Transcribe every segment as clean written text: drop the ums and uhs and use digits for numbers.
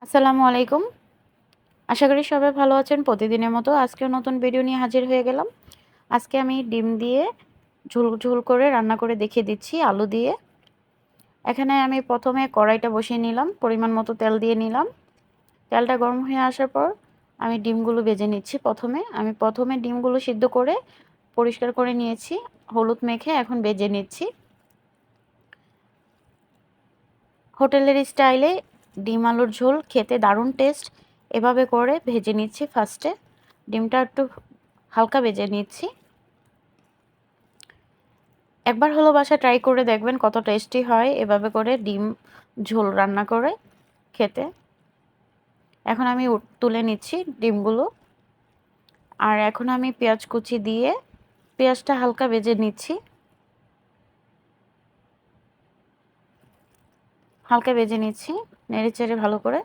আসসালামু আলাইকুম। আশা করি সবাই ভালো আছেন। প্রতিদিনের মতো আজকেও নতুন ভিডিও নিয়ে হাজির হয়ে গেলাম। আজকে আমি ডিম দিয়ে ঝোল ঝোল করে রান্না করে দেখিয়ে দিচ্ছি আলু দিয়ে। এখানে আমি প্রথমে কড়াইটা বসিয়ে নিলাম, পরিমাণ মতো তেল দিয়ে নিলাম। তেলটা গরম হয়ে আসার পর আমি ডিমগুলো ভেজে নিচ্ছি। প্রথমে ডিমগুলো সিদ্ধ করে পরিষ্কার করে নিয়েছি, হলুদ মেখে এখন ভেজে নিচ্ছি। হোটেলের স্টাইলে ডিম আলুর ঝোল খেতে দারুণ টেস্ট। এভাবে করে ভেজে নিচ্ছি। ফার্স্টে ডিমটা একটু হালকা ভেজে নিচ্ছি। একবার হলো বাসায় ট্রাই করে দেখবেন কত টেস্টি হয় এভাবে করে ডিম ঝোল রান্না করে খেতে। এখন আমি তুলে নিচ্ছি ডিমগুলো। আর এখন আমি পেঁয়াজ কুচি দিয়ে পেঁয়াজটা হালকা ভেজে নিচ্ছি। নেড়ে চেড়ে ভালো করে।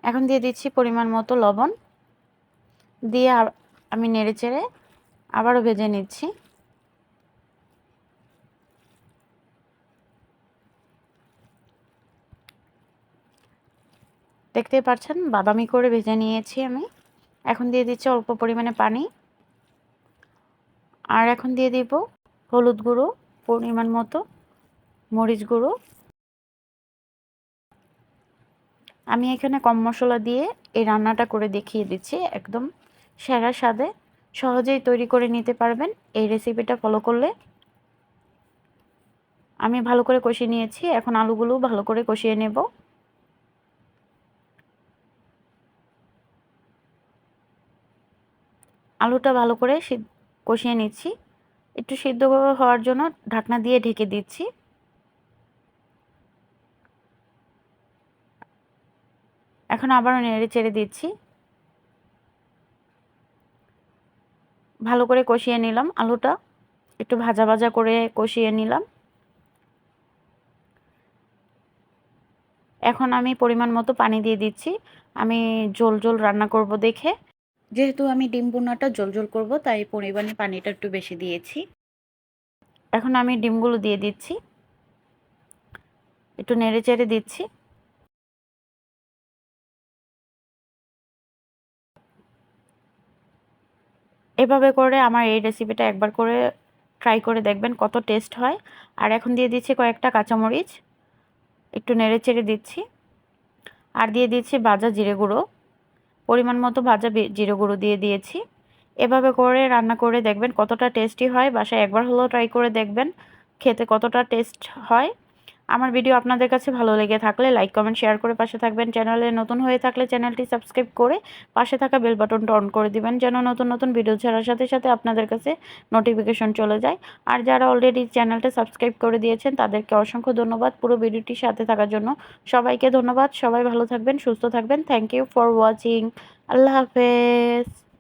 এখন দিয়ে দিচ্ছি পরিমাণ মতো লবণ দিয়ে আমি নেড়ে চেড়ে আবারও ভেজে নিচ্ছি। দেখতেই পাচ্ছেন বাদামি করে ভেজে নিয়েছি আমি। এখন দিয়ে দিচ্ছি অল্প পরিমাণে পানি। আর এখন দিয়ে দিব হলুদ গুঁড়ো পরিমাণ মতো, মরিচ গুঁড়ো। আমি এখানে কম মশলা দিয়ে এই রান্নাটা করে দেখিয়ে দিচ্ছি। একদম সেরা স্বাদে সহজেই তৈরি করে নিতে পারবেন এই রেসিপিটা ফলো করলে। আমি ভালো করে কষিয়ে নিয়েছি, এখন আলুগুলো ভালো করে কষিয়ে নেব। আলুটা ভালো করে কষিয়ে নিচ্ছি। একটু সিদ্ধ হওয়ার জন্য ঢাকনা দিয়ে ঢেকে দিচ্ছি। এখন আবারও নেড়ে চেড়ে দিচ্ছি। ভালো করে কষিয়ে নিলাম, আলুটা একটু ভাজা ভাজা করে কষিয়ে নিলাম। এখন আমি পরিমাণ মতো পানি দিয়ে দিচ্ছি। আমি ঝোল ঝোল রান্না করব দেখে, যেহেতু আমি ডিম ভুনাটা ঝোল ঝোল করব তাই পরিমাণে পানিটা একটু বেশি দিয়েছি। এখন আমি ডিমগুলো দিয়ে দিচ্ছি, একটু নেড়ে চেড়ে দিচ্ছি। এভাবে করে আমার এই রেসিপিটা একবার করে ট্রাই করে দেখবেন কত টেস্ট হয়। আর এখন দিয়ে দিচ্ছি কয়েকটা কাঁচামরিচ, একটু নেড়ে চেড়ে দিচ্ছি। আর দিয়ে দিচ্ছি ভাজা জিরে গুঁড়ো, পরিমাণ মতো ভাজা জিরে গুঁড়ো দিয়ে দিয়েছি। এভাবে করে রান্না করে দেখবেন কতটা টেস্টি হয়। বাসায় একবার হলেও ট্রাই করে দেখবেন খেতে কতটা টেস্ট হয়। আমার ভিডিও আপনাদের কাছে ভালো লেগে থাকলে লাইক কমেন্ট শেয়ার করে পাশে থাকবেন। চ্যানেলে নতুন হয়ে থাকলে চ্যানেলটি সাবস্ক্রাইব করে পাশে থাকা বেল বাটনটা অন করে দিবেন, যেন নতুন নতুন ভিডিও ছাড়ার সাথে সাথে আপনাদের কাছে নোটিফিকেশন চলে যায়। আর যারা অলরেডি চ্যানেলটা সাবস্ক্রাইব করে দিয়েছেন তাদেরকে অসংখ্য ধন্যবাদ পুরো ভিডিওটির সাথে থাকার জন্য। সবাইকে ধন্যবাদ। সবাই ভালো থাকবেন, সুস্থ থাকবেন। Thank you for watching. আল্লাহ হাফেজ।